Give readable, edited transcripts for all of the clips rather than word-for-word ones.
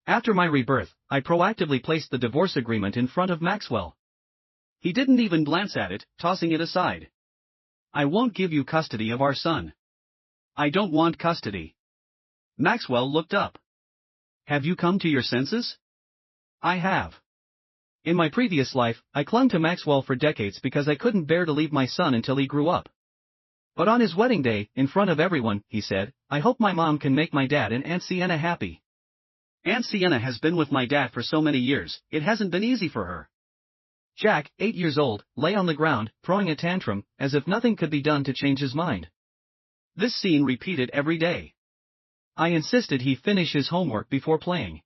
After my rebirth, I proactively placed the divorce agreement in front of Maxwell. He didn't even glance at it, tossing it aside. I won't give you custody of our son. I don't want custody. Maxwell looked up. Have you come to your senses? I have. In my previous life, I clung to Maxwell for decades because I couldn't bear to leave my son until he grew up. But on his wedding day, in front of everyone, he said, I hope my mom can make my dad and Aunt Sienna happy. Aunt Sienna has been with my dad for so many years, it hasn't been easy for her. Jack, 8 years old, lay on the ground, throwing a tantrum, as if nothing could be done to change his mind. This scene repeated every day. I insisted he finish his homework before playing.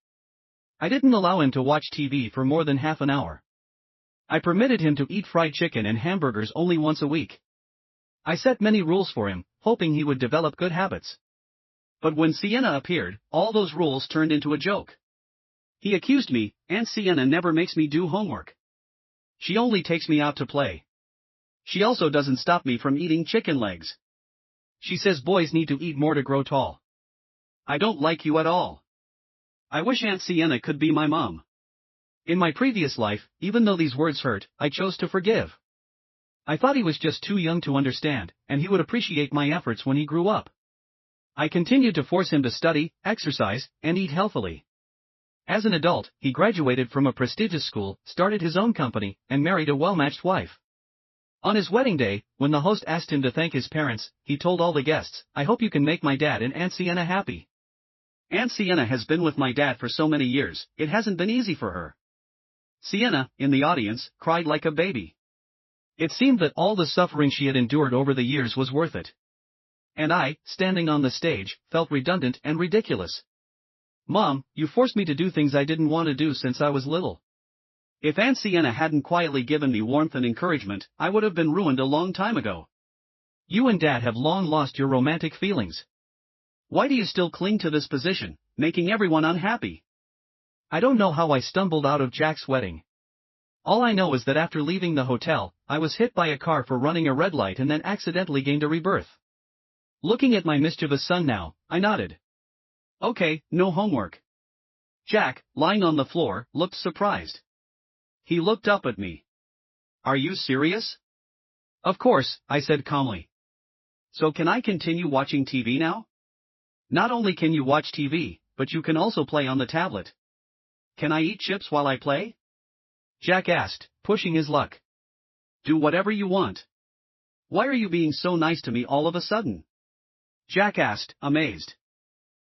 I didn't allow him to watch TV for more than half an hour. I permitted him to eat fried chicken and hamburgers only once a week. I set many rules for him, hoping he would develop good habits. But when Sienna appeared, all those rules turned into a joke. He accused me, Aunt Sienna never makes me do homework. She only takes me out to play. She also doesn't stop me from eating chicken legs. She says boys need to eat more to grow tall. I don't like you at all. I wish Aunt Sienna could be my mom. In my previous life, even though these words hurt, I chose to forgive. I thought he was just too young to understand, and he would appreciate my efforts when he grew up. I continued to force him to study, exercise, and eat healthily. As an adult, he graduated from a prestigious school, started his own company, and married a well-matched wife. On his wedding day, when the host asked him to thank his parents, he told all the guests, I hope you can make my dad and Aunt Sienna happy. Aunt Sienna has been with my dad for so many years, it hasn't been easy for her. Sienna, in the audience, cried like a baby. It seemed that all the suffering she had endured over the years was worth it. And I, standing on the stage, felt redundant and ridiculous. Mom, you forced me to do things I didn't want to do since I was little. If Aunt Sienna hadn't quietly given me warmth and encouragement, I would have been ruined a long time ago. You and Dad have long lost your romantic feelings. Why do you still cling to this position, making everyone unhappy? I don't know how I stumbled out of Jack's wedding. All I know is that after leaving the hotel, I was hit by a car for running a red light and then accidentally gained a rebirth. Looking at my mischievous son now, I nodded. Okay, no homework. Jack, lying on the floor, looked surprised. He looked up at me. Are you serious? Of course, I said calmly. So can I continue watching TV now? Not only can you watch TV, but you can also play on the tablet. Can I eat chips while I play? Jack asked, pushing his luck. Do whatever you want. Why are you being so nice to me all of a sudden? Jack asked, amazed.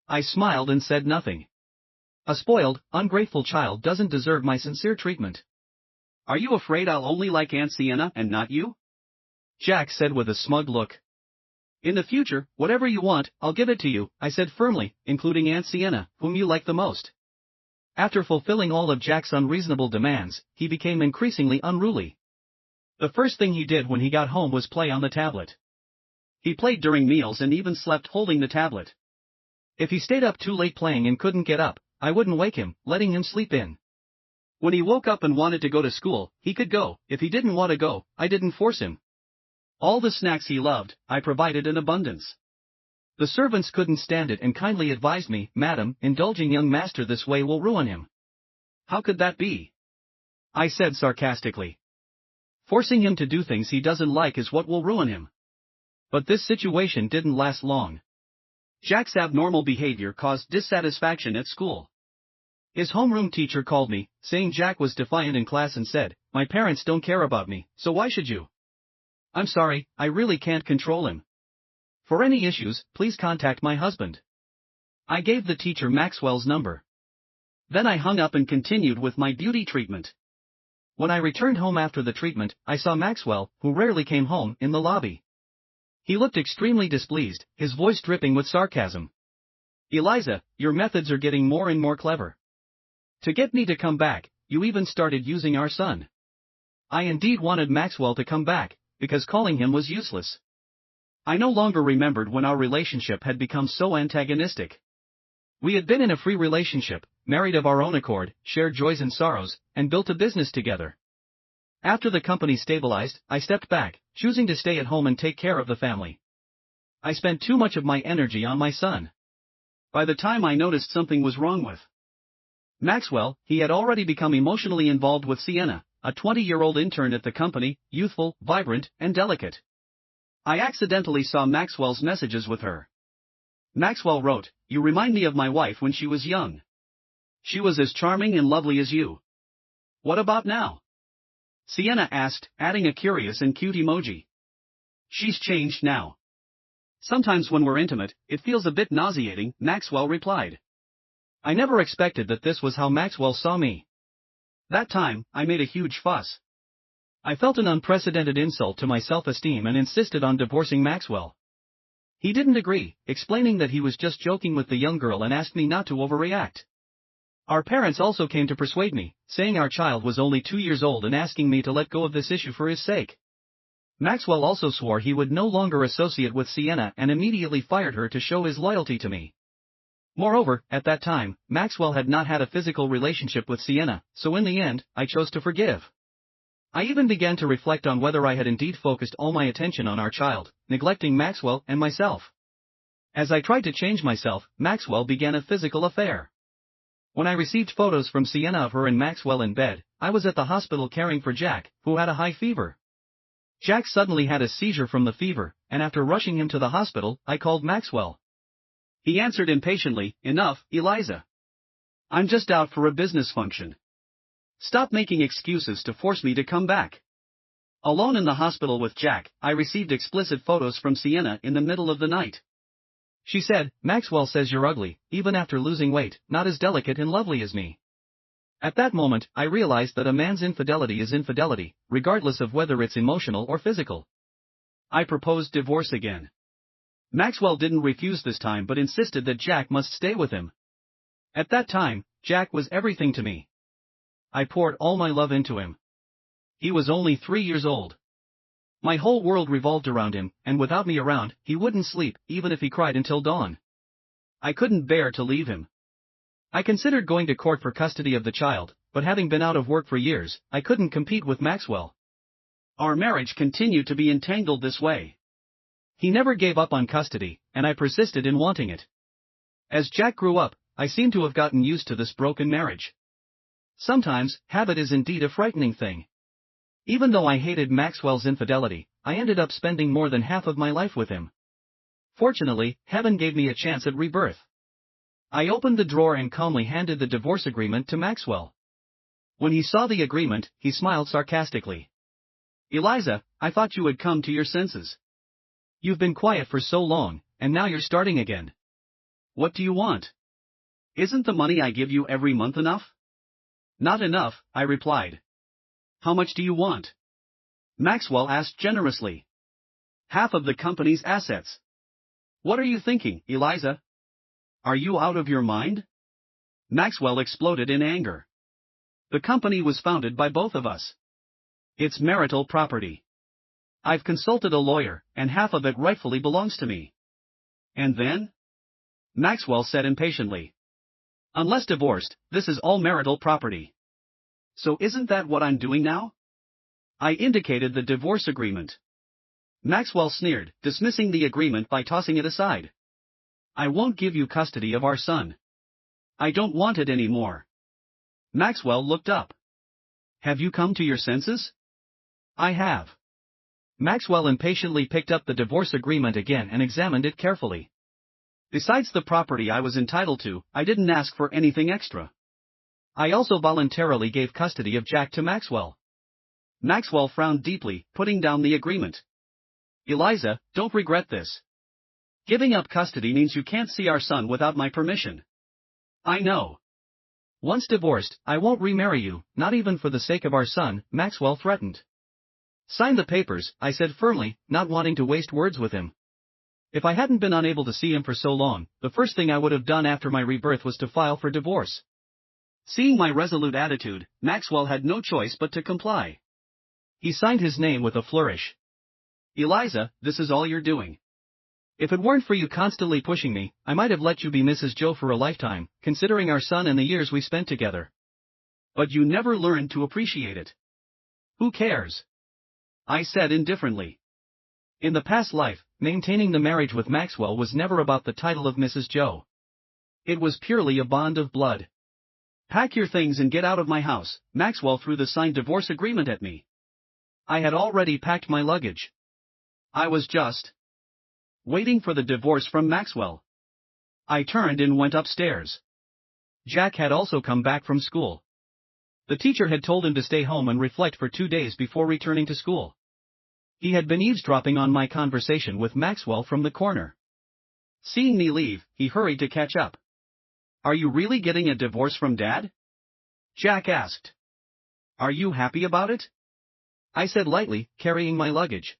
I smiled and said nothing. A spoiled, ungrateful child doesn't deserve my sincere treatment. Are you afraid I'll only like Aunt Sienna and not you? Jack said with a smug look. In the future, whatever you want, I'll give it to you, I said firmly, including Aunt Sienna, whom you like the most. After fulfilling all of Jack's unreasonable demands, he became increasingly unruly. The first thing he did when he got home was play on the tablet. He played during meals and even slept holding the tablet. If he stayed up too late playing and couldn't get up, I wouldn't wake him, letting him sleep in. When he woke up and wanted to go to school, he could go. If he didn't want to go, I didn't force him. All the snacks he loved, I provided in abundance. The servants couldn't stand it and kindly advised me, Madam, indulging young master this way will ruin him. How could that be? I said sarcastically. Forcing him to do things he doesn't like is what will ruin him. But this situation didn't last long. Jack's abnormal behavior caused dissatisfaction at school. His homeroom teacher called me, saying Jack was defiant in class and said, my parents don't care about me, so why should you? I'm sorry, I really can't control him. For any issues, please contact my husband. I gave the teacher Maxwell's number. Then I hung up and continued with my beauty treatment. When I returned home after the treatment, I saw Maxwell, who rarely came home, in the lobby. He looked extremely displeased, his voice dripping with sarcasm. Eliza, your methods are getting more and more clever. To get me to come back, you even started using our son. I indeed wanted Maxwell to come back, because calling him was useless. I no longer remembered when our relationship had become so antagonistic. We had been in a free relationship, married of our own accord, shared joys and sorrows, and built a business together. After the company stabilized, I stepped back, choosing to stay at home and take care of the family. I spent too much of my energy on my son. By the time I noticed something was wrong with Maxwell, he had already become emotionally involved with Sienna, a 20-year-old intern at the company, youthful, vibrant, and delicate. I accidentally saw Maxwell's messages with her. Maxwell wrote, "You remind me of my wife when she was young. She was as charming and lovely as you. What about now?" Sienna asked, adding a curious and cute emoji. "She's changed now. Sometimes when we're intimate, it feels a bit nauseating," Maxwell replied. I never expected that this was how Maxwell saw me. That time, I made a huge fuss. I felt an unprecedented insult to my self-esteem and insisted on divorcing Maxwell. He didn't agree, explaining that he was just joking with the young girl and asked me not to overreact. Our parents also came to persuade me, saying our child was only 2 years old and asking me to let go of this issue for his sake. Maxwell also swore he would no longer associate with Sienna and immediately fired her to show his loyalty to me. Moreover, at that time, Maxwell had not had a physical relationship with Sienna, so in the end, I chose to forgive. I even began to reflect on whether I had indeed focused all my attention on our child, neglecting Maxwell and myself. As I tried to change myself, Maxwell began a physical affair. When I received photos from Sienna of her and Maxwell in bed, I was at the hospital caring for Jack, who had a high fever. Jack suddenly had a seizure from the fever, and after rushing him to the hospital, I called Maxwell. He answered impatiently, "Enough, Eliza. I'm just out for a business function. Stop making excuses to force me to come back." Alone in the hospital with Jack, I received explicit photos from Sienna in the middle of the night. She said, "Maxwell says you're ugly, even after losing weight, not as delicate and lovely as me." At that moment, I realized that a man's infidelity is infidelity, regardless of whether it's emotional or physical. I proposed divorce again. Maxwell didn't refuse this time but insisted that Jack must stay with him. At that time, Jack was everything to me. I poured all my love into him. He was only 3 years old. My whole world revolved around him, and without me around, he wouldn't sleep, even if he cried until dawn. I couldn't bear to leave him. I considered going to court for custody of the child, but having been out of work for years, I couldn't compete with Maxwell. Our marriage continued to be entangled this way. He never gave up on custody, and I persisted in wanting it. As Jack grew up, I seemed to have gotten used to this broken marriage. Sometimes, habit is indeed a frightening thing. Even though I hated Maxwell's infidelity, I ended up spending more than half of my life with him. Fortunately, heaven gave me a chance at rebirth. I opened the drawer and calmly handed the divorce agreement to Maxwell. When he saw the agreement, he smiled sarcastically. "Eliza, I thought you had come to your senses. You've been quiet for so long, and now you're starting again. What do you want? Isn't the money I give you every month enough?" "Not enough," I replied. "How much do you want?" Maxwell asked generously. "Half of the company's assets." "What are you thinking, Eliza? Are you out of your mind?" Maxwell exploded in anger. "The company was founded by both of us. It's marital property. I've consulted a lawyer, and half of it rightfully belongs to me." "And then?" Maxwell said impatiently. "Unless divorced, this is all marital property. So isn't that what I'm doing now?" I indicated the divorce agreement. Maxwell sneered, dismissing the agreement by tossing it aside. "I won't give you custody of our son. I don't want it anymore." Maxwell looked up. "Have you come to your senses?" "I have." Maxwell impatiently picked up the divorce agreement again and examined it carefully. Besides the property I was entitled to, I didn't ask for anything extra. I also voluntarily gave custody of Jack to Maxwell. Maxwell frowned deeply, putting down the agreement. "Eliza, don't regret this. Giving up custody means you can't see our son without my permission." "I know. Once divorced, I won't remarry you, not even for the sake of our son," Maxwell threatened. "Sign the papers," I said firmly, not wanting to waste words with him. If I hadn't been unable to see him for so long, the first thing I would have done after my rebirth was to file for divorce. Seeing my resolute attitude, Maxwell had no choice but to comply. He signed his name with a flourish. "Eliza, this is all you're doing. If it weren't for you constantly pushing me, I might have let you be Mrs. Joe for a lifetime, considering our son and the years we spent together. But you never learned to appreciate it." "Who cares?" I said indifferently. In the past life, maintaining the marriage with Maxwell was never about the title of Mrs. Joe. It was purely a bond of blood. Pack your things and get out of my house. Maxwell threw the signed divorce agreement at me. I had already packed my luggage. I was just waiting for the divorce from Maxwell. I turned and went upstairs. Jack had also come back from school. The teacher had told him to stay home and reflect for 2 days before returning to school. He had been eavesdropping on my conversation with Maxwell from the corner. Seeing me leave, he hurried to catch up. Are you really getting a divorce from Dad? Jack asked. Are you happy about it? I said lightly, carrying my luggage.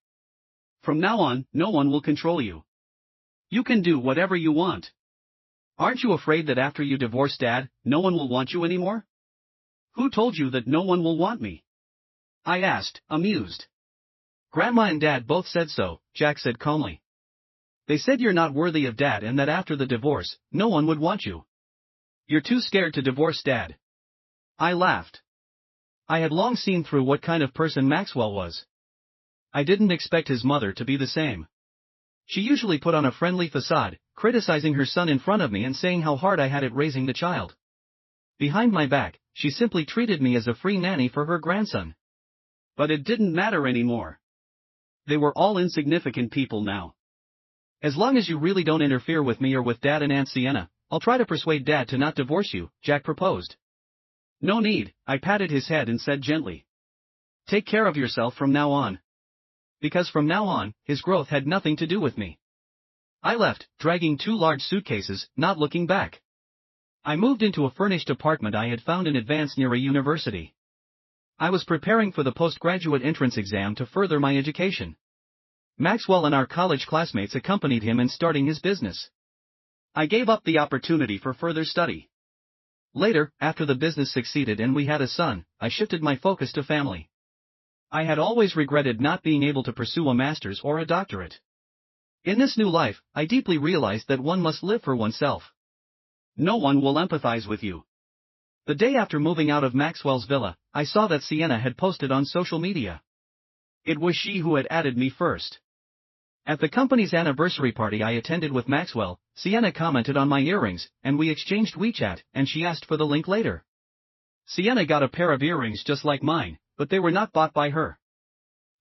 From now on, no one will control you. You can do whatever you want. Aren't you afraid that after you divorce Dad, no one will want you anymore? Who told you that no one will want me? I asked, amused. Grandma and Dad both said so, Jack said calmly. They said you're not worthy of Dad and that after the divorce, no one would want you. You're too scared to divorce Dad. I laughed. I had long seen through what kind of person Maxwell was. I didn't expect his mother to be the same. She usually put on a friendly facade, criticizing her son in front of me and saying how hard I had it raising the child. Behind my back, she simply treated me as a free nanny for her grandson. But it didn't matter anymore. They were all insignificant people now. As long as you really don't interfere with me or with Dad and Aunt Sienna, I'll try to persuade Dad to not divorce you, Jack proposed. No need, I patted his head and said gently. Take care of yourself from now on. Because from now on, his growth had nothing to do with me. I left, dragging 2 large suitcases, not looking back. I moved into a furnished apartment I had found in advance near a university. I was preparing for the postgraduate entrance exam to further my education. Maxwell and our college classmates accompanied him in starting his business. I gave up the opportunity for further study. Later, after the business succeeded and we had a son, I shifted my focus to family. I had always regretted not being able to pursue a master's or a doctorate. In this new life, I deeply realized that one must live for oneself. No one will empathize with you. The day after moving out of Maxwell's villa, I saw that Sienna had posted on social media. It was she who had added me first. At the company's anniversary party I attended with Maxwell, Sienna commented on my earrings, and we exchanged WeChat, and she asked for the link later. Sienna got a pair of earrings just like mine, but they were not bought by her.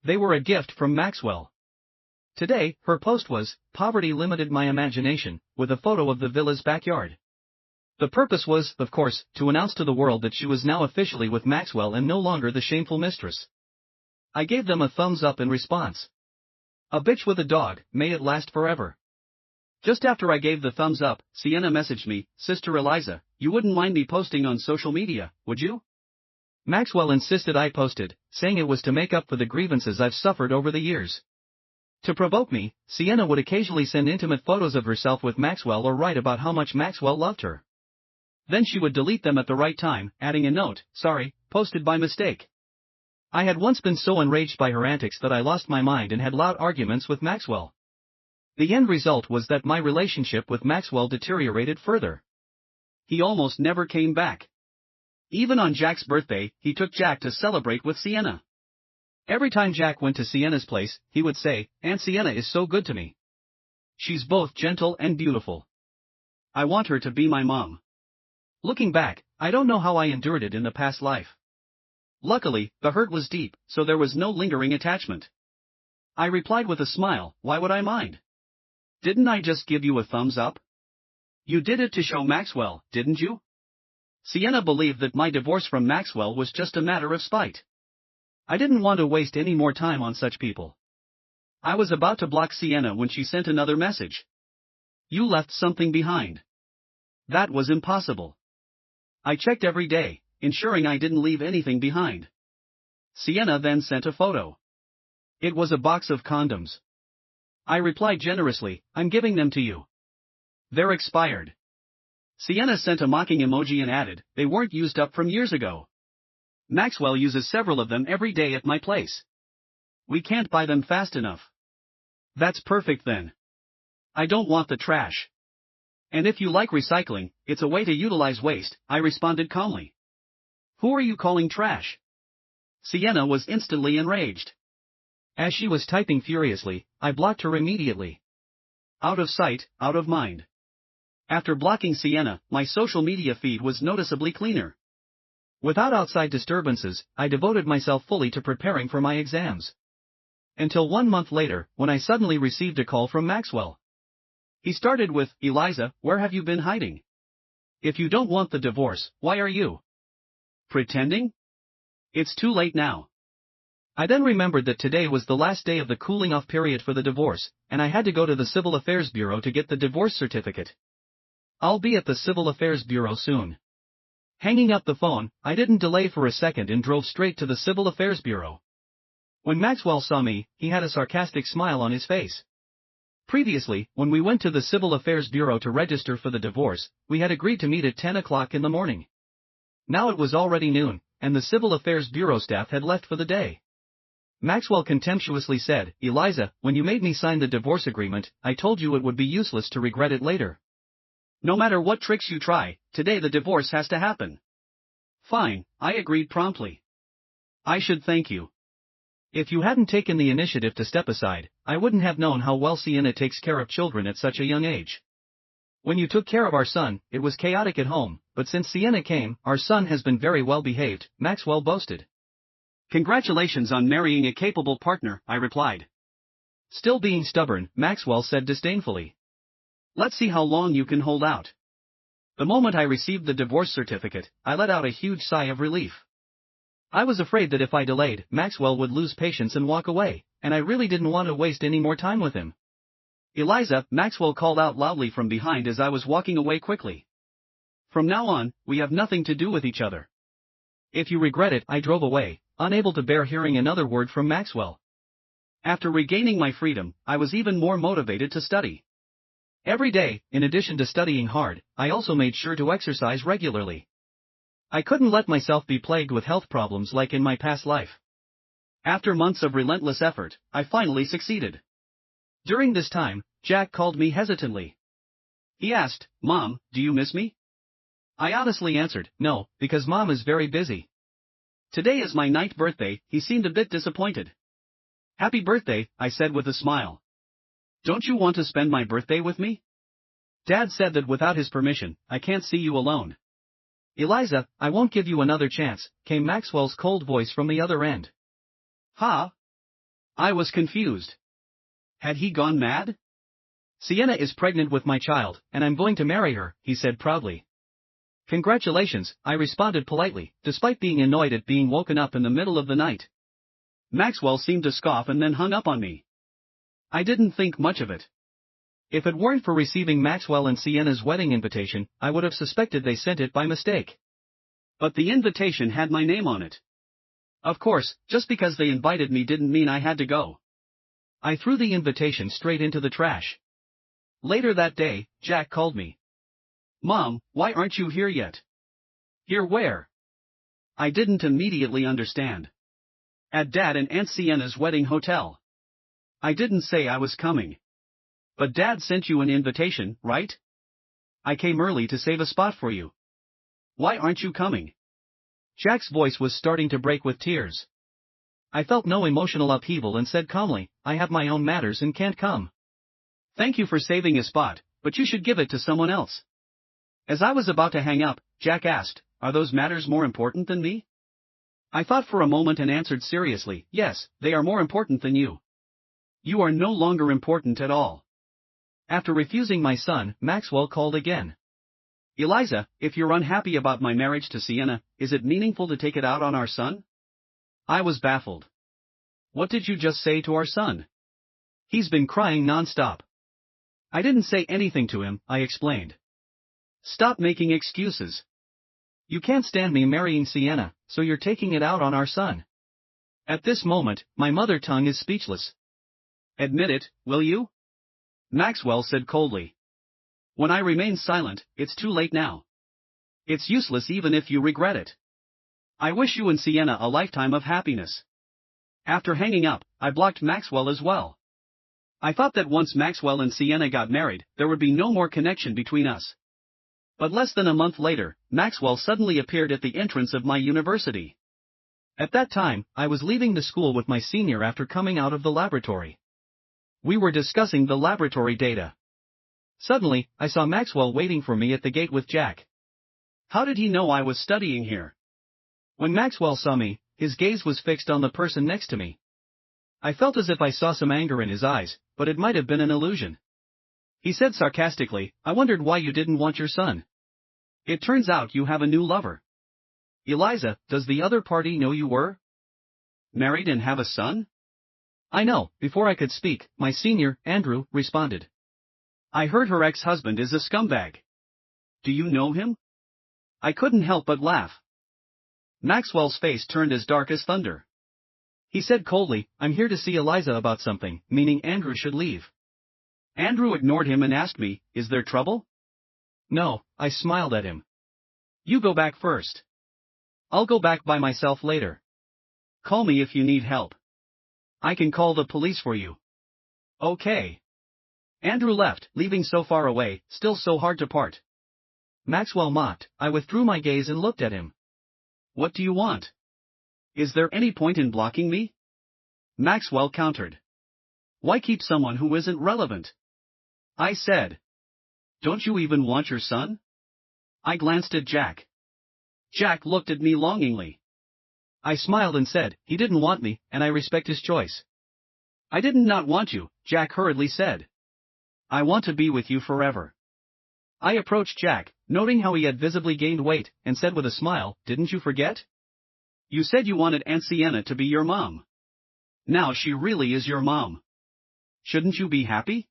They were a gift from Maxwell. Today, her post was, "Poverty limited my imagination," with a photo of the villa's backyard. The purpose was, of course, to announce to the world that she was now officially with Maxwell and no longer the shameful mistress. I gave them a thumbs up in response. A bitch with a dog, may it last forever. Just after I gave the thumbs up, Sienna messaged me, "Sister Eliza, you wouldn't mind me posting on social media, would you?" Maxwell insisted I posted, saying it was to make up for the grievances I've suffered over the years. To provoke me, Sienna would occasionally send intimate photos of herself with Maxwell or write about how much Maxwell loved her. Then she would delete them at the right time, adding a note, "Sorry, posted by mistake." I had once been so enraged by her antics that I lost my mind and had loud arguments with Maxwell. The end result was that my relationship with Maxwell deteriorated further. He almost never came back. Even on Jack's birthday, he took Jack to celebrate with Sienna. Every time Jack went to Sienna's place, he would say, "Aunt Sienna is so good to me. She's both gentle and beautiful. I want her to be my mom." Looking back, I don't know how I endured it in the past life. Luckily, the hurt was deep, so there was no lingering attachment. I replied with a smile, "Why would I mind? Didn't I just give you a thumbs up? You did it to show Maxwell, didn't you?" Sienna believed that my divorce from Maxwell was just a matter of spite. I didn't want to waste any more time on such people. I was about to block Sienna when she sent another message. "You left something behind." That was impossible. I checked every day, ensuring I didn't leave anything behind. Sienna then sent a photo. It was a box of condoms. I replied generously, "I'm giving them to you. They're expired." Sienna sent a mocking emoji and added, "They weren't used up from years ago. Maxwell uses several of them every day at my place. We can't buy them fast enough." That's perfect then. I don't want the trash. And if you like recycling, it's a way to utilize waste, I responded calmly. Who are you calling trash? Sienna was instantly enraged. As she was typing furiously, I blocked her immediately. Out of sight, out of mind. After blocking Sienna, my social media feed was noticeably cleaner. Without outside disturbances, I devoted myself fully to preparing for my exams. Until 1 month later, when I suddenly received a call from Maxwell. He started with, "Eliza, where have you been hiding? If you don't want the divorce, why are you pretending? It's too late now." I then remembered that today was the last day of the cooling-off period for the divorce, and I had to go to the Civil Affairs Bureau to get the divorce certificate. I'll be at the Civil Affairs Bureau soon. Hanging up the phone, I didn't delay for a second and drove straight to the Civil Affairs Bureau. When Maxwell saw me, he had a sarcastic smile on his face. Previously, when we went to the Civil Affairs Bureau to register for the divorce, we had agreed to meet at 10 o'clock in the morning. Now it was already noon, and the Civil Affairs Bureau staff had left for the day. Maxwell contemptuously said, "Eliza, when you made me sign the divorce agreement, I told you it would be useless to regret it later. No matter what tricks you try, today the divorce has to happen." "Fine," I agreed promptly. "I should thank you. If you hadn't taken the initiative to step aside, I wouldn't have known how well Sienna takes care of children at such a young age. When you took care of our son, it was chaotic at home, but since Sienna came, our son has been very well behaved," Maxwell boasted. "Congratulations on marrying a capable partner," I replied. Still being stubborn, Maxwell said disdainfully. "Let's see how long you can hold out." The moment I received the divorce certificate, I let out a huge sigh of relief. I was afraid that if I delayed, Maxwell would lose patience and walk away, and I really didn't want to waste any more time with him. "Eliza," Maxwell called out loudly from behind as I was walking away quickly. "From now on, we have nothing to do with each other. If you regret it," I drove away, unable to bear hearing another word from Maxwell. After regaining my freedom, I was even more motivated to study. Every day, in addition to studying hard, I also made sure to exercise regularly. I couldn't let myself be plagued with health problems like in my past life. After months of relentless effort, I finally succeeded. During this time, Jack called me hesitantly. He asked, "Mom, do you miss me?" I honestly answered, "No, because Mom is very busy." "Today is my 9th birthday," he seemed a bit disappointed. "Happy birthday," I said with a smile. "Don't you want to spend my birthday with me?" "Dad said that without his permission, I can't see you alone." "Eliza, I won't give you another chance," came Maxwell's cold voice from the other end. "Huh?" I was confused. Had he gone mad? "Sienna is pregnant with my child, and I'm going to marry her," he said proudly. "Congratulations," I responded politely, despite being annoyed at being woken up in the middle of the night. Maxwell seemed to scoff and then hung up on me. I didn't think much of it. If it weren't for receiving Maxwell and Sienna's wedding invitation, I would have suspected they sent it by mistake. But the invitation had my name on it. Of course, just because they invited me didn't mean I had to go. I threw the invitation straight into the trash. Later that day, Jack called me. "Mom, why aren't you here yet?" "Here where?" I didn't immediately understand. "At Dad and Aunt Sienna's wedding hotel." I didn't say I was coming. "But Dad sent you an invitation, right?" "I came early to save a spot for you." "Why aren't you coming?" Jack's voice was starting to break with tears. I felt no emotional upheaval and said calmly, "I have my own matters and can't come." "Thank you for saving a spot, but you should give it to someone else." As I was about to hang up, Jack asked, "Are those matters more important than me?" I thought for a moment and answered seriously, "Yes, they are more important than you. You are no longer important at all." After refusing my son, Maxwell called again. "Eliza, if you're unhappy about my marriage to Sienna, is it meaningful to take it out on our son?" I was baffled. "What did you just say to our son? He's been crying non-stop." "I didn't say anything to him," I explained. "Stop making excuses. You can't stand me marrying Sienna, so you're taking it out on our son." At this moment, my mother tongue is speechless. "Admit it, will you?" Maxwell said coldly. When I remain silent, it's too late now. It's useless even if you regret it. I wish you and Sienna a lifetime of happiness. After hanging up, I blocked Maxwell as well. I thought that once Maxwell and Sienna got married, there would be no more connection between us. But less than a month later, Maxwell suddenly appeared at the entrance of my university. At that time, I was leaving the school with my senior after coming out of the laboratory. We were discussing the laboratory data. Suddenly, I saw Maxwell waiting for me at the gate with Jack. How did he know I was studying here? When Maxwell saw me, his gaze was fixed on the person next to me. I felt as if I saw some anger in his eyes, but it might have been an illusion. He said sarcastically, "I wondered why you didn't want your son. It turns out you have a new lover. Eliza, does the other party know you were married and have a son?" "I know." Before I could speak, my senior, Andrew, responded. "I heard her ex-husband is a scumbag. Do you know him?" I couldn't help but laugh. Maxwell's face turned as dark as thunder. He said coldly, "I'm here to see Eliza about something," meaning Andrew should leave. Andrew ignored him and asked me, "Is there trouble?" "No," I smiled at him. "You go back first. I'll go back by myself later. Call me if you need help. I can call the police for you." "Okay." Andrew left, leaving so far away, still so hard to part. Maxwell mocked. I withdrew my gaze and looked at him. "What do you want? Is there any point in blocking me?" Maxwell countered. "Why keep someone who isn't relevant?" I said. "Don't you even want your son?" I glanced at Jack. Jack looked at me longingly. I smiled and said, "He didn't want me, and I respect his choice." "I didn't not want you," Jack hurriedly said. "I want to be with you forever." I approached Jack, noting how he had visibly gained weight, and said with a smile, "Didn't you forget? You said you wanted Aunt Sienna to be your mom. Now she really is your mom. Shouldn't you be happy?"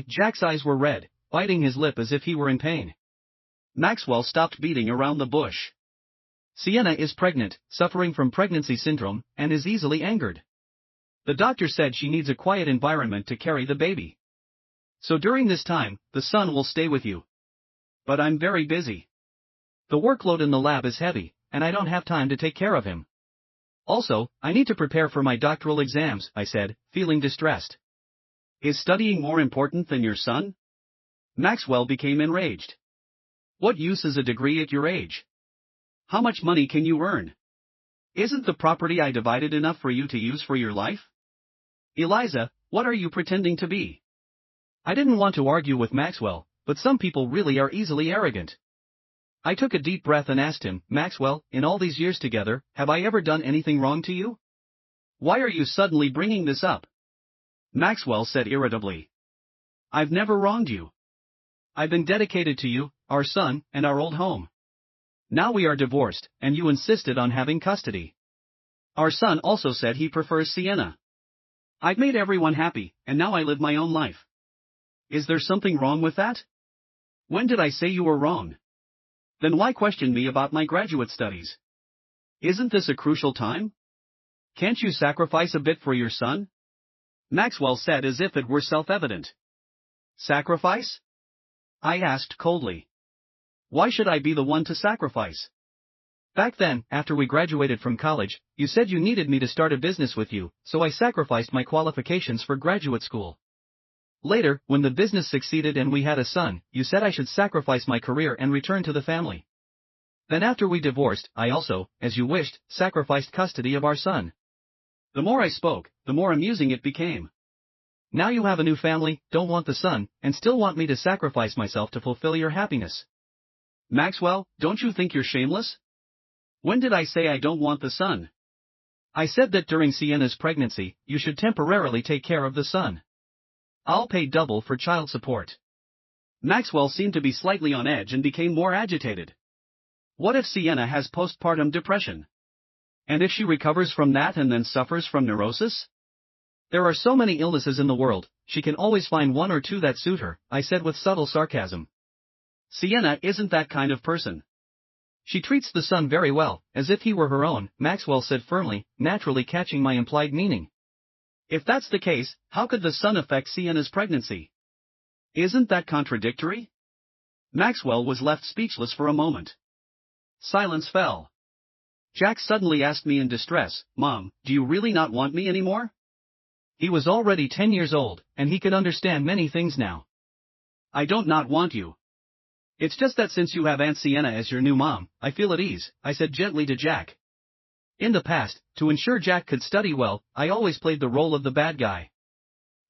Jack's eyes were red, biting his lip as if he were in pain. Maxwell stopped beating around the bush. "Sienna is pregnant, suffering from pregnancy syndrome, and is easily angered. The doctor said she needs a quiet environment to carry the baby. So during this time, the son will stay with you. But I'm very busy. The workload in the lab is heavy, and I don't have time to take care of him. Also, I need to prepare for my doctoral exams," I said, feeling distressed. "Is studying more important than your son?" Maxwell became enraged. "What use is a degree at your age? How much money can you earn? Isn't the property I divided enough for you to use for your life? Eliza, what are you pretending to be?" I didn't want to argue with Maxwell, but some people really are easily arrogant. I took a deep breath and asked him, "Maxwell, in all these years together, have I ever done anything wrong to you? Why are you suddenly bringing this up?" Maxwell said irritably, "I've never wronged you. I've been dedicated to you, our son, and our old home. Now we are divorced, and you insisted on having custody. Our son also said he prefers Sienna. I've made everyone happy, and now I live my own life. Is there something wrong with that? When did I say you were wrong? Then why question me about my graduate studies? Isn't this a crucial time? Can't you sacrifice a bit for your son?" Maxwell said as if it were self-evident. "Sacrifice?" I asked coldly. "Why should I be the one to sacrifice? Back then, after we graduated from college, you said you needed me to start a business with you, so I sacrificed my qualifications for graduate school. Later, when the business succeeded and we had a son, you said I should sacrifice my career and return to the family. Then after we divorced, I also, as you wished, sacrificed custody of our son. The more I spoke, the more amusing it became. Now you have a new family, don't want the son, and still want me to sacrifice myself to fulfill your happiness. Maxwell, don't you think you're shameless? When did I say I don't want the son? I said that during Sienna's pregnancy, you should temporarily take care of the son. I'll pay double for child support." Maxwell seemed to be slightly on edge and became more agitated. What if Sienna has postpartum depression? And if she recovers from that and then suffers from neurosis? There are so many illnesses in the world, she can always find one or two that suit her, I said with subtle sarcasm. Sienna isn't that kind of person. She treats the son very well, as if he were her own, Maxwell said firmly, naturally catching my implied meaning. If that's the case, how could the son affect Sienna's pregnancy? Isn't that contradictory? Maxwell was left speechless for a moment. Silence fell. Jack suddenly asked me in distress, "Mom, do you really not want me anymore?" He was already 10 years old, and he could understand many things now. "I don't not want you. It's just that since you have Aunt Sienna as your new mom, I feel at ease," I said gently to Jack. In the past, to ensure Jack could study well, I always played the role of the bad guy.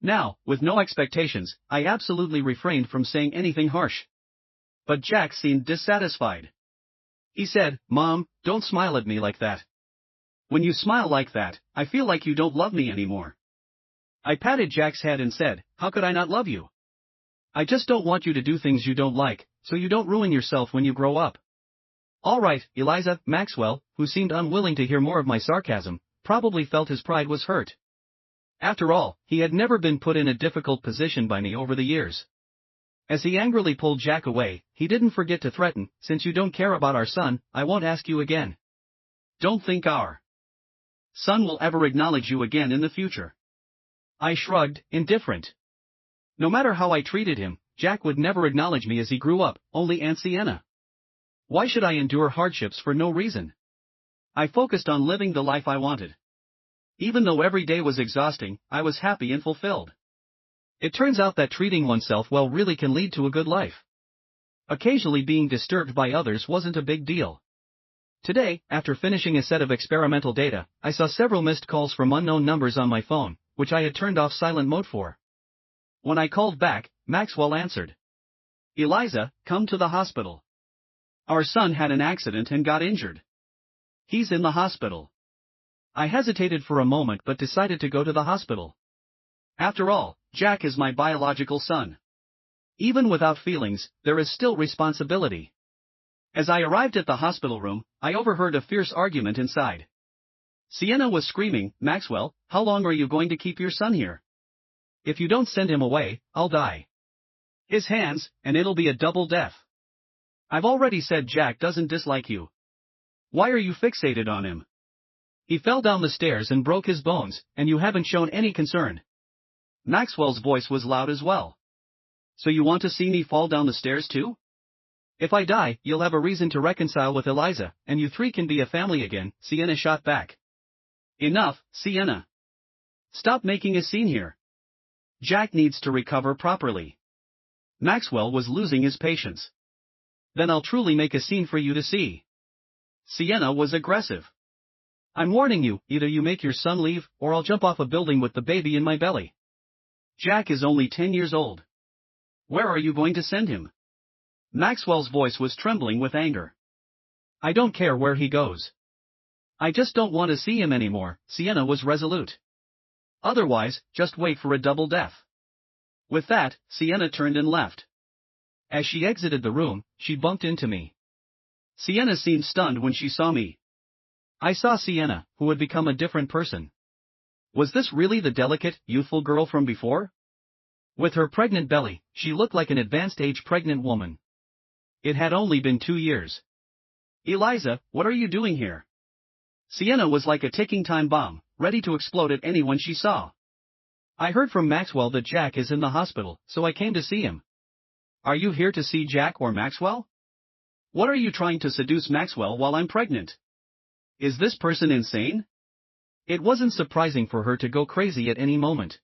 Now, with no expectations, I absolutely refrained from saying anything harsh. But Jack seemed dissatisfied. He said, "Mom, don't smile at me like that. When you smile like that, I feel like you don't love me anymore." I patted Jack's head and said, "How could I not love you? I just don't want you to do things you don't like, so you don't ruin yourself when you grow up." All right, Eliza. Maxwell, who seemed unwilling to hear more of my sarcasm, probably felt his pride was hurt. After all, he had never been put in a difficult position by me over the years. As he angrily pulled Jack away, he didn't forget to threaten, "Since you don't care about our son, I won't ask you again. Don't think our son will ever acknowledge you again in the future." I shrugged, indifferent. No matter how I treated him, Jack would never acknowledge me as he grew up, only Aunt Sienna. Why should I endure hardships for no reason? I focused on living the life I wanted. Even though every day was exhausting, I was happy and fulfilled. It turns out that treating oneself well really can lead to a good life. Occasionally being disturbed by others wasn't a big deal. Today, after finishing a set of experimental data, I saw several missed calls from unknown numbers on my phone, which I had turned off silent mode for. When I called back, Maxwell answered. "Eliza, come to the hospital. Our son had an accident and got injured. He's in the hospital." I hesitated for a moment but decided to go to the hospital. After all, Jack is my biological son. Even without feelings, there is still responsibility. As I arrived at the hospital room, I overheard a fierce argument inside. Sienna was screaming, "Maxwell, how long are you going to keep your son here? If you don't send him away, I'll die. His hands, and it'll be a double death. I've already said Jack doesn't dislike you. Why are you fixated on him? He fell down the stairs and broke his bones, and you haven't shown any concern." Maxwell's voice was loud as well. "So you want to see me fall down the stairs too? If I die, you'll have a reason to reconcile with Eliza, and you three can be a family again," Sienna shot back. "Enough, Sienna. Stop making a scene here. Jack needs to recover properly." Maxwell was losing his patience. "Then I'll truly make a scene for you to see." Sienna was aggressive. "I'm warning you, either you make your son leave, or I'll jump off a building with the baby in my belly. Jack is only 10 years old. Where are you going to send him?" Maxwell's voice was trembling with anger. "I don't care where he goes. I just don't want to see him anymore," Sienna was resolute. "Otherwise, just wait for a double death." With that, Sienna turned and left. As she exited the room, she bumped into me. Sienna seemed stunned when she saw me. I saw Sienna, who had become a different person. Was this really the delicate, youthful girl from before? With her pregnant belly, she looked like an advanced-age pregnant woman. It had only been 2 years. "Eliza, what are you doing here?" Sienna was like a ticking time bomb, ready to explode at anyone she saw. "I heard from Maxwell that Jack is in the hospital, so I came to see him." "Are you here to see Jack or Maxwell? What are you trying to seduce Maxwell while I'm pregnant? Is this person insane?" It wasn't surprising for her to go crazy at any moment.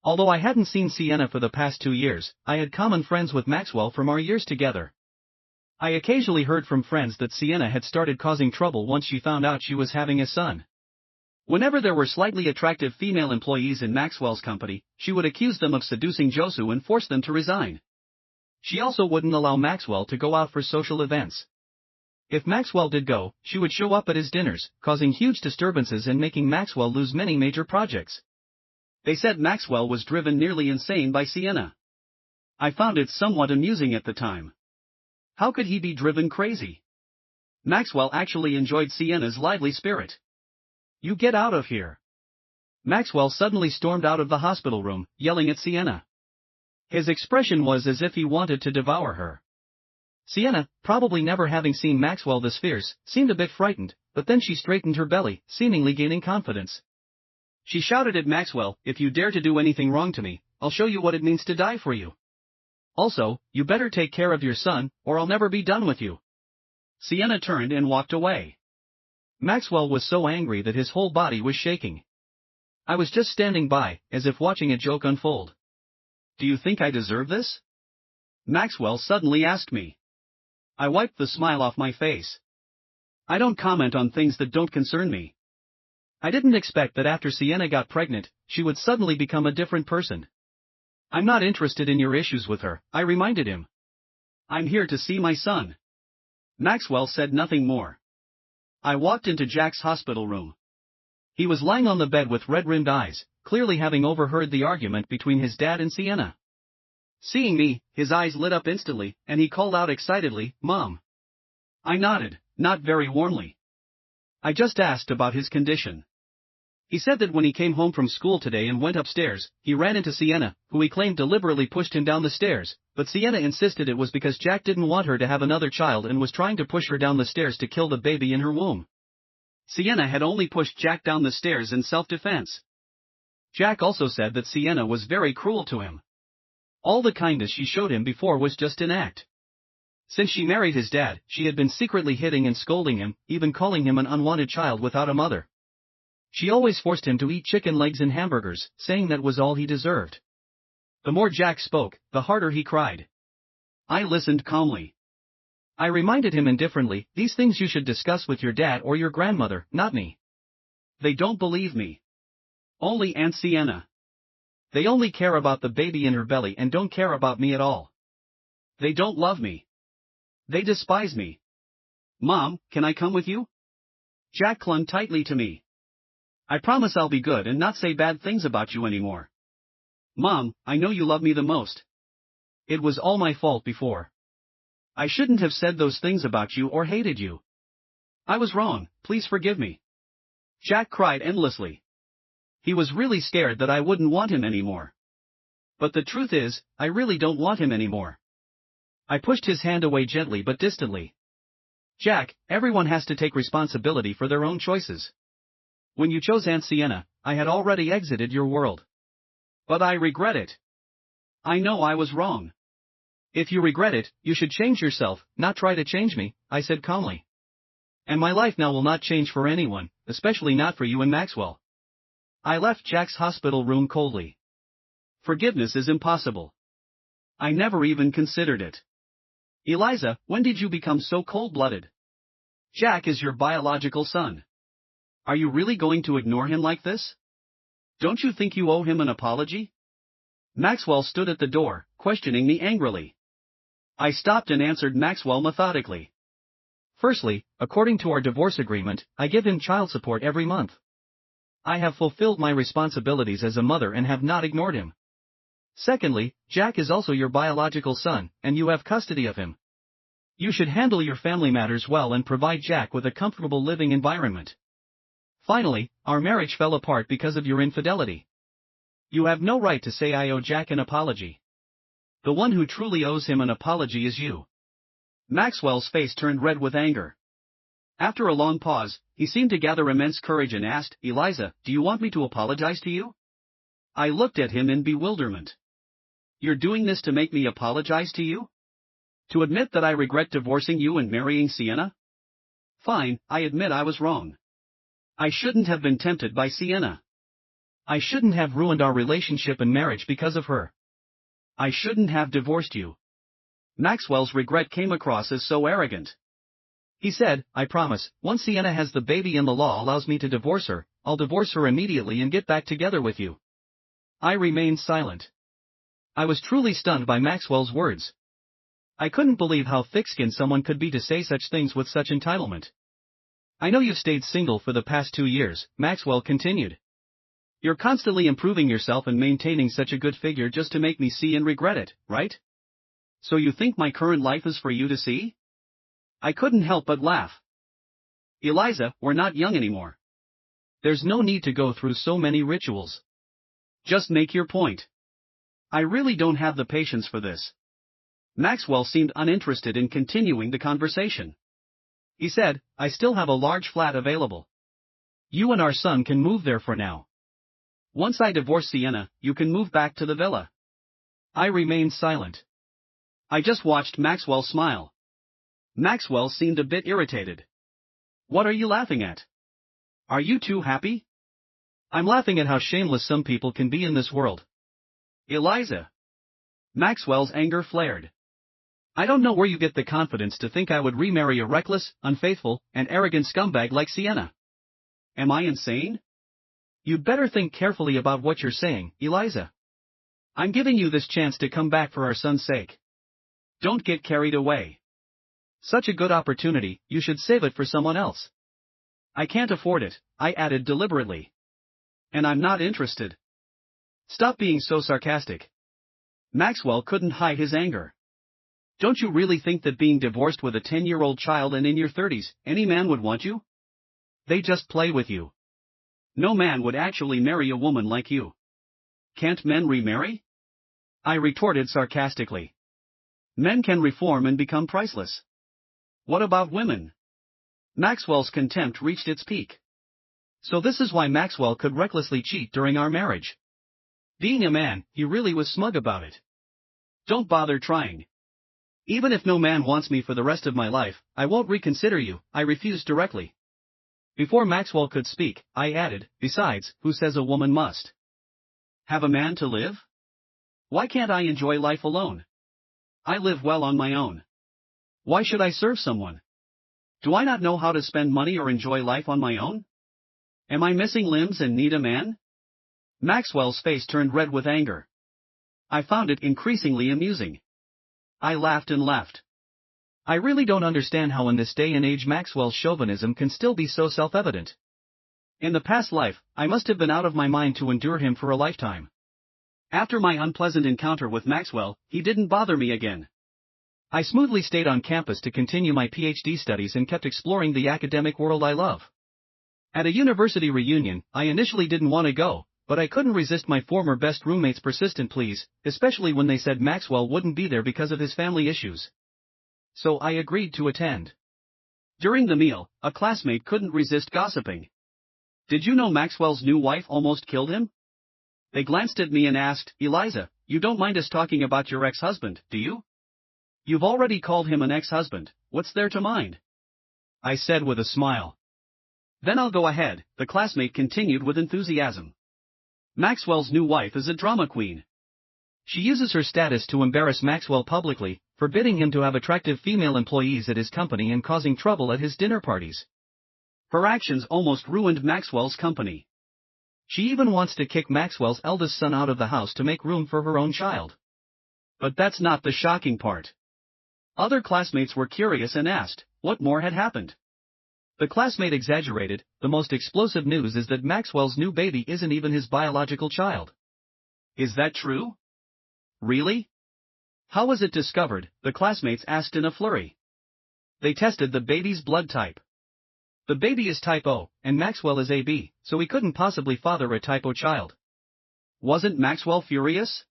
Although I hadn't seen Sienna for the past 2 years, I had common friends with Maxwell from our years together. I occasionally heard from friends that Sienna had started causing trouble once she found out she was having a son. Whenever there were slightly attractive female employees in Maxwell's company, she would accuse them of seducing Josu and force them to resign. She also wouldn't allow Maxwell to go out for social events. If Maxwell did go, she would show up at his dinners, causing huge disturbances and making Maxwell lose many major projects. They said Maxwell was driven nearly insane by Sienna. I found it somewhat amusing at the time. How could he be driven crazy? Maxwell actually enjoyed Sienna's lively spirit. "You get out of here." Maxwell suddenly stormed out of the hospital room, yelling at Sienna. His expression was as if he wanted to devour her. Sienna, probably never having seen Maxwell this fierce, seemed a bit frightened, but then she straightened her belly, seemingly gaining confidence. She shouted at Maxwell, "If you dare to do anything wrong to me, I'll show you what it means to die for you. Also, you better take care of your son, or I'll never be done with you." Sienna turned and walked away. Maxwell was so angry that his whole body was shaking. I was just standing by, as if watching a joke unfold. "Do you think I deserve this?" Maxwell suddenly asked me. I wiped the smile off my face. "I don't comment on things that don't concern me." I didn't expect that after Sienna got pregnant, she would suddenly become a different person. I'm not interested in your issues with her, I reminded him. I'm here to see my son. Maxwell said nothing more. I walked into Jack's hospital room. He was lying on the bed with red-rimmed eyes, clearly having overheard the argument between his dad and Sienna. Seeing me, his eyes lit up instantly, and he called out excitedly, "Mom." I nodded, not very warmly. I just asked about his condition. He said that when he came home from school today and went upstairs, he ran into Sienna, who he claimed deliberately pushed him down the stairs, but Sienna insisted it was because Jack didn't want her to have another child and was trying to push her down the stairs to kill the baby in her womb. Sienna had only pushed Jack down the stairs in self-defense. Jack also said that Sienna was very cruel to him. All the kindness she showed him before was just an act. Since she married his dad, she had been secretly hitting and scolding him, even calling him an unwanted child without a mother. She always forced him to eat chicken legs and hamburgers, saying that was all he deserved. The more Jack spoke, the harder he cried. I listened calmly. I reminded him indifferently, "These things you should discuss with your dad or your grandmother, not me. They don't believe me. Only Aunt Sienna. They only care about the baby in her belly and don't care about me at all. They don't love me. They despise me. Mom, can I come with you?" Jack clung tightly to me. "I promise I'll be good and not say bad things about you anymore. Mom, I know you love me the most. It was all my fault before. I shouldn't have said those things about you or hated you. I was wrong, please forgive me." Jack cried endlessly. He was really scared that I wouldn't want him anymore. But the truth is, I really don't want him anymore. I pushed his hand away gently but distantly. "Jack, everyone has to take responsibility for their own choices. When you chose Aunt Sienna, I had already exited your world. But I regret it. I know I was wrong. If you regret it, you should change yourself, not try to change me," I said calmly. "And my life now will not change for anyone, especially not for you and Maxwell." I left Jack's hospital room coldly. Forgiveness is impossible. I never even considered it. Eliza, when did you become so cold-blooded? Jack is your biological son. Are you really going to ignore him like this? Don't you think you owe him an apology? Maxwell stood at the door, questioning me angrily. I stopped and answered Maxwell methodically. Firstly, according to our divorce agreement, I give him child support every month. I have fulfilled my responsibilities as a mother and have not ignored him. Secondly, Jack is also your biological son, and you have custody of him. You should handle your family matters well and provide Jack with a comfortable living environment. Finally, our marriage fell apart because of your infidelity. You have no right to say I owe Jack an apology. The one who truly owes him an apology is you. Maxwell's face turned red with anger. After a long pause, he seemed to gather immense courage and asked, "Eliza, do you want me to apologize to you?" I looked at him in bewilderment. "You're doing this to make me apologize to you? To admit that I regret divorcing you and marrying Sienna? Fine, I admit I was wrong. I shouldn't have been tempted by Sienna. I shouldn't have ruined our relationship and marriage because of her. I shouldn't have divorced you." Maxwell's regret came across as so arrogant. He said, "I promise, once Sienna has the baby and the law allows me to divorce her, I'll divorce her immediately and get back together with you." I remained silent. I was truly stunned by Maxwell's words. I couldn't believe how thick-skinned someone could be to say such things with such entitlement. "I know you've stayed single for the past 2 years, Maxwell continued. You're constantly improving yourself and maintaining such a good figure just to make me see and regret it, right? So you think my current life is for you to see?" I couldn't help but laugh. "Eliza, we're not young anymore. There's no need to go through so many rituals. Just make your point. I really don't have the patience for this." Maxwell seemed uninterested in continuing the conversation. He said, "I still have a large flat available. You and our son can move there for now. Once I divorce Sienna, you can move back to the villa." I remained silent. I just watched Maxwell smile. Maxwell seemed a bit irritated. "What are you laughing at? Are you too happy?" "I'm laughing at how shameless some people can be in this world." "Eliza." Maxwell's anger flared. "I don't know where you get the confidence to think I would remarry a reckless, unfaithful, and arrogant scumbag like Sienna. Am I insane? You'd better think carefully about what you're saying, Eliza. I'm giving you this chance to come back for our son's sake. Don't get carried away. Such a good opportunity, you should save it for someone else. I can't afford it, I added deliberately. And I'm not interested. Stop being so sarcastic. Maxwell couldn't hide his anger. Don't you really think that being divorced with a 10-year-old child and in your 30s, any man would want you? They just play with you. No man would actually marry a woman like you. Can't men remarry? I retorted sarcastically. Men can reform and become priceless. What about women? Maxwell's contempt reached its peak. So this is why Maxwell could recklessly cheat during our marriage. Being a man, he really was smug about it. Don't bother trying. Even if no man wants me for the rest of my life, I won't reconsider you, I refused directly. Before Maxwell could speak, I added, besides, who says a woman must have a man to live? Why can't I enjoy life alone? I live well on my own. Why should I serve someone? Do I not know how to spend money or enjoy life on my own? Am I missing limbs and need a man? Maxwell's face turned red with anger. I found it increasingly amusing. I laughed and laughed. I really don't understand how in this day and age Maxwell's chauvinism can still be so self-evident. In the past life, I must have been out of my mind to endure him for a lifetime. After my unpleasant encounter with Maxwell, he didn't bother me again. I smoothly stayed on campus to continue my PhD studies and kept exploring the academic world I love. At a university reunion, I initially didn't want to go, but I couldn't resist my former best roommate's persistent pleas, especially when they said Maxwell wouldn't be there because of his family issues. So I agreed to attend. During the meal, a classmate couldn't resist gossiping. Did you know Maxwell's new wife almost killed him? They glanced at me and asked, Eliza, you don't mind us talking about your ex-husband, do you? You've already called him an ex-husband, what's there to mind? I said with a smile. Then I'll go ahead, the classmate continued with enthusiasm. Maxwell's new wife is a drama queen. She uses her status to embarrass Maxwell publicly, forbidding him to have attractive female employees at his company and causing trouble at his dinner parties. Her actions almost ruined Maxwell's company. She even wants to kick Maxwell's eldest son out of the house to make room for her own child. But that's not the shocking part. Other classmates were curious and asked, what more had happened? The classmate exaggerated, the most explosive news is that Maxwell's new baby isn't even his biological child. Is that true? Really? How was it discovered? The classmates asked in a flurry. They tested the baby's blood type. The baby is type O, and Maxwell is AB, so he couldn't possibly father a type O child. Wasn't Maxwell furious?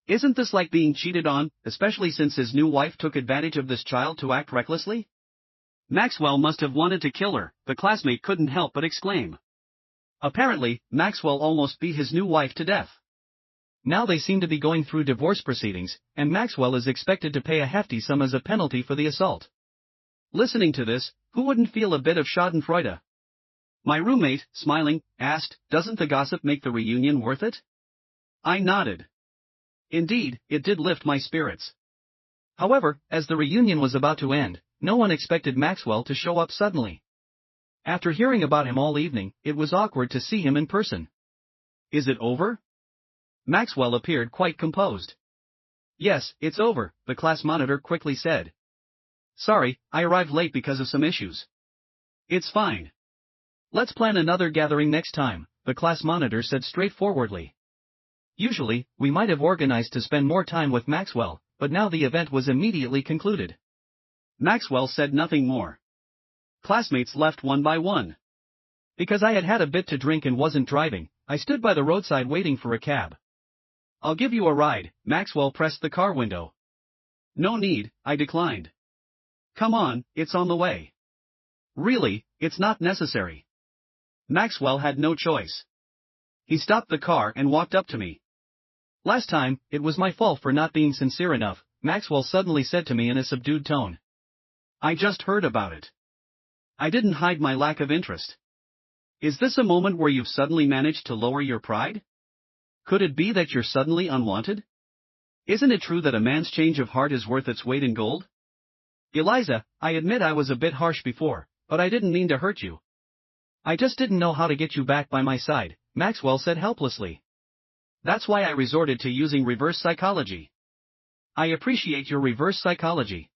Isn't this like being cheated on, especially since his new wife took advantage of this child to act recklessly? Maxwell must have wanted to kill her, the classmate couldn't help but exclaim. Apparently, Maxwell almost beat his new wife to death. Now they seem to be going through divorce proceedings, and Maxwell is expected to pay a hefty sum as a penalty for the assault. Listening to this, who wouldn't feel a bit of schadenfreude? My roommate, smiling, asked, doesn't the gossip make the reunion worth it? I nodded. Indeed, it did lift my spirits. However, as the reunion was about to end, no one expected Maxwell to show up suddenly. After hearing about him all evening, it was awkward to see him in person. Is it over? Maxwell appeared quite composed. Yes, it's over, the class monitor quickly said. Sorry, I arrived late because of some issues. It's fine. Let's plan another gathering next time, the class monitor said straightforwardly. Usually, we might have organized to spend more time with Maxwell, but now the event was immediately concluded. Maxwell said nothing more. Classmates left one by one. Because I had had a bit to drink and wasn't driving, I stood by the roadside waiting for a cab. I'll give you a ride, Maxwell pressed the car window. No need, I declined. Come on, it's on the way. Really, it's not necessary. Maxwell had no choice. He stopped the car and walked up to me. Last time, it was my fault for not being sincere enough, Maxwell suddenly said to me in a subdued tone. I just heard about it. I didn't hide my lack of interest. Is this a moment where you've suddenly managed to lower your pride? Could it be that you're suddenly unwanted? Isn't it true that a man's change of heart is worth its weight in gold? Eliza, I admit I was a bit harsh before, but I didn't mean to hurt you. I just didn't know how to get you back by my side, Maxwell said helplessly. That's why I resorted to using reverse psychology. I appreciate your reverse psychology.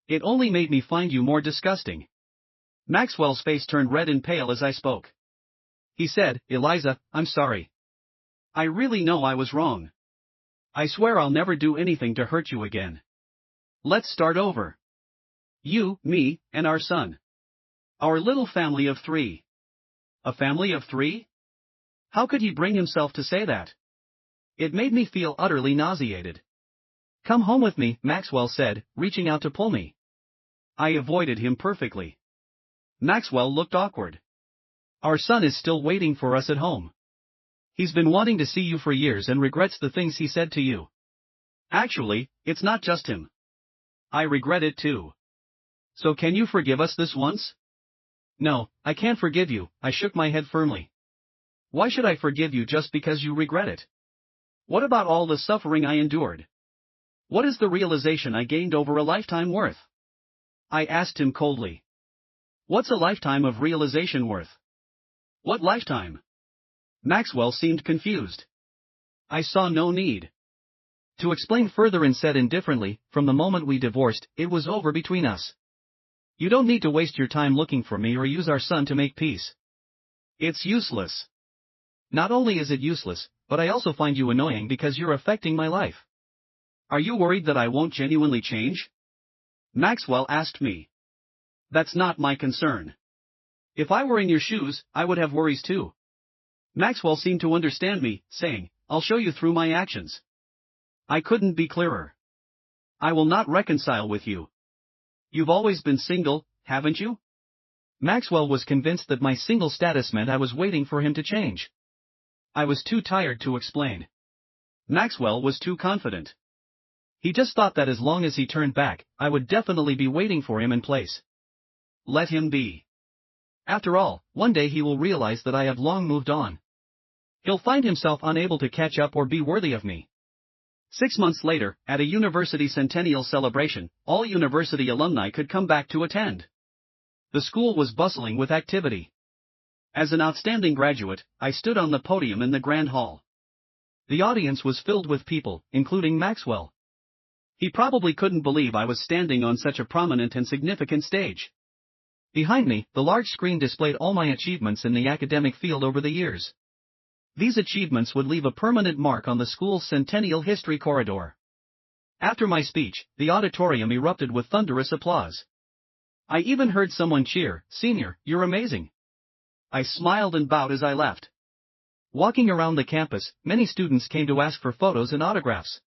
It only made me find you more disgusting. Maxwell's face turned red and pale as I spoke. He said, Eliza, I'm sorry. I really know I was wrong. I swear I'll never do anything to hurt you again. Let's start over. You, me, and our son. Our little family of 3. A family of 3? How could he bring himself to say that? It made me feel utterly nauseated. Come home with me, Maxwell said, reaching out to pull me. I avoided him perfectly. Maxwell looked awkward. Our son is still waiting for us at home. He's been wanting to see you for years and regrets the things he said to you. Actually, it's not just him. I regret it too. So can you forgive us this once? No, I can't forgive you, I shook my head firmly. Why should I forgive you just because you regret it? What about all the suffering I endured? What is the realization I gained over a lifetime worth? I asked him coldly. What's a lifetime of realization worth? What lifetime? Maxwell seemed confused. I saw no need to explain further and said indifferently, from the moment we divorced, it was over between us. You don't need to waste your time looking for me or use our son to make peace. It's useless. Not only is it useless, but I also find you annoying because you're affecting my life. Are you worried that I won't genuinely change? Maxwell asked me. That's not my concern. If I were in your shoes, I would have worries too. Maxwell seemed to understand me, saying, I'll show you through my actions. I couldn't be clearer. I will not reconcile with you. You've always been single, haven't you? Maxwell was convinced that my single status meant I was waiting for him to change. I was too tired to explain. Maxwell was too confident. He just thought that as long as he turned back, I would definitely be waiting for him in place. Let him be. After all, one day he will realize that I have long moved on. He'll find himself unable to catch up or be worthy of me. 6 months later, at a university centennial celebration, all university alumni could come back to attend. The school was bustling with activity. As an outstanding graduate, I stood on the podium in the grand hall. The audience was filled with people, including Maxwell. He probably couldn't believe I was standing on such a prominent and significant stage. Behind me, the large screen displayed all my achievements in the academic field over the years. These achievements would leave a permanent mark on the school's centennial history corridor. After my speech, the auditorium erupted with thunderous applause. I even heard someone cheer, "Senior, you're amazing." I smiled and bowed as I left. Walking around the campus, many students came to ask for photos and autographs.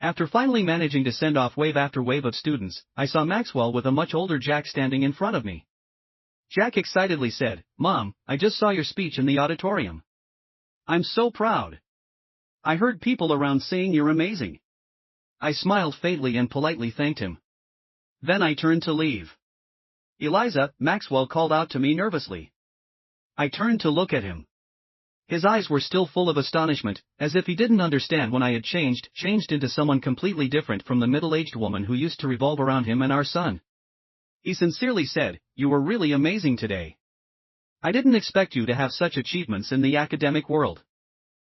After finally managing to send off wave after wave of students, I saw Maxwell with a much older Jack standing in front of me. Jack excitedly said, "Mom, I just saw your speech in the auditorium. I'm so proud. I heard people around saying you're amazing." I smiled faintly and politely thanked him. Then I turned to leave. "Eliza," Maxwell called out to me nervously. I turned to look at him. His eyes were still full of astonishment, as if he didn't understand when I had changed into someone completely different from the middle-aged woman who used to revolve around him and our son. He sincerely said, "You were really amazing today. I didn't expect you to have such achievements in the academic world.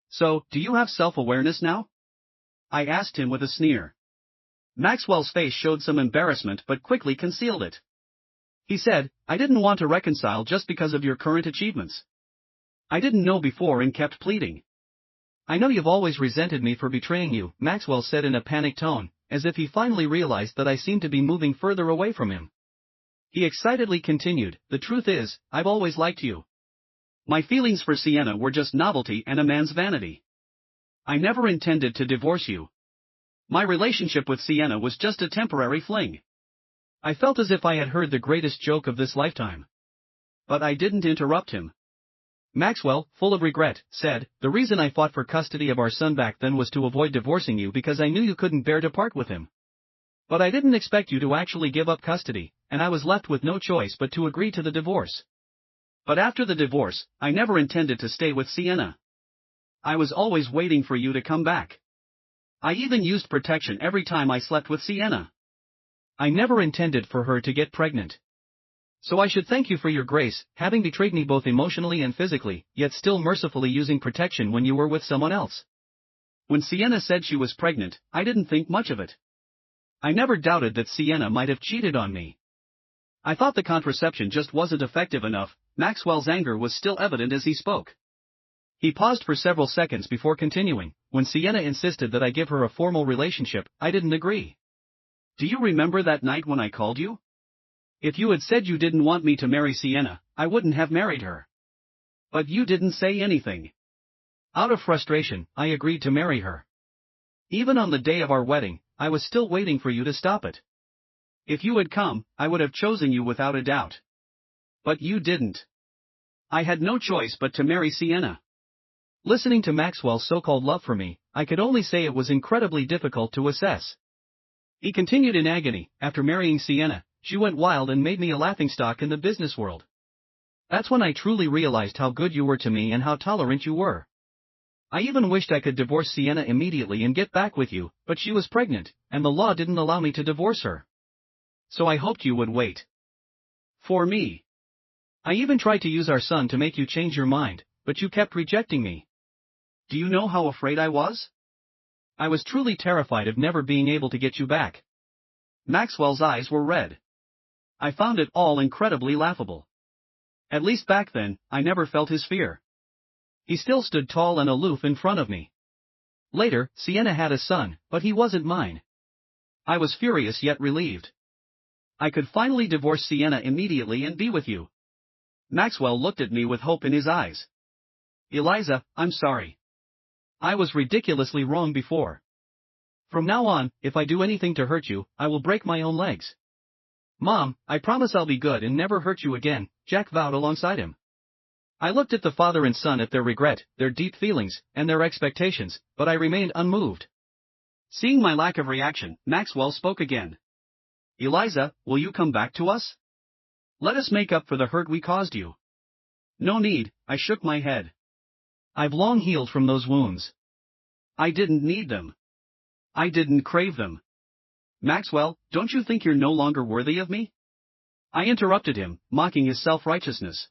So, do you have self-awareness now?" I asked him with a sneer. Maxwell's face showed some embarrassment but quickly concealed it. He said, "I didn't want to reconcile just because of your current achievements. I didn't know before and kept pleading." "I know you've always resented me for betraying you," Maxwell said in a panicked tone, as if he finally realized that I seemed to be moving further away from him. He excitedly continued, "The truth is, I've always liked you. My feelings for Sienna were just novelty and a man's vanity. I never intended to divorce you. My relationship with Sienna was just a temporary fling." I felt as if I had heard the greatest joke of this lifetime. But I didn't interrupt him. Maxwell, full of regret, said, "The reason I fought for custody of our son back then was to avoid divorcing you because I knew you couldn't bear to part with him. But I didn't expect you to actually give up custody, and I was left with no choice but to agree to the divorce. But after the divorce, I never intended to stay with Sienna. I was always waiting for you to come back. I even used protection every time I slept with Sienna. I never intended for her to get pregnant. So I should thank you for your grace, having betrayed me both emotionally and physically, yet still mercifully using protection when you were with someone else. When Sienna said she was pregnant, I didn't think much of it. I never doubted that Sienna might have cheated on me. I thought the contraception just wasn't effective enough. Maxwell's anger was still evident as he spoke. He paused for several seconds before continuing. When Sienna insisted that I give her a formal relationship, I didn't agree. Do you remember that night when I called you? If you had said you didn't want me to marry Sienna, I wouldn't have married her. But you didn't say anything. Out of frustration, I agreed to marry her. Even on the day of our wedding, I was still waiting for you to stop it. If you had come, I would have chosen you without a doubt. But you didn't. I had no choice but to marry Sienna. Listening to Maxwell's so-called love for me, I could only say it was incredibly difficult to assess. He continued in agony. After marrying Sienna, she went wild and made me a laughingstock in the business world. That's when I truly realized how good you were to me and how tolerant you were. I even wished I could divorce Sienna immediately and get back with you, but she was pregnant, and the law didn't allow me to divorce her. So I hoped you would wait. For me. I even tried to use our son to make you change your mind, but you kept rejecting me. Do you know how afraid I was? I was truly terrified of never being able to get you back. Maxwell's eyes were red. I found it all incredibly laughable. At least back then, I never felt his fear. He still stood tall and aloof in front of me. Later, Sienna had a son, but he wasn't mine. I was furious yet relieved. I could finally divorce Sienna immediately and be with you. Maxwell looked at me with hope in his eyes. Eliza, I'm sorry. I was ridiculously wrong before. From now on, if I do anything to hurt you, I will break my own legs. Mom, I promise I'll be good and never hurt you again, Jack vowed alongside him. I looked at the father and son at their regret, their deep feelings, and their expectations, but I remained unmoved. Seeing my lack of reaction, Maxwell spoke again. Eliza, will you come back to us? Let us make up for the hurt we caused you. No need, I shook my head. I've long healed from those wounds. I didn't need them. I didn't crave them. Maxwell, don't you think you're no longer worthy of me? I interrupted him, mocking his self-righteousness.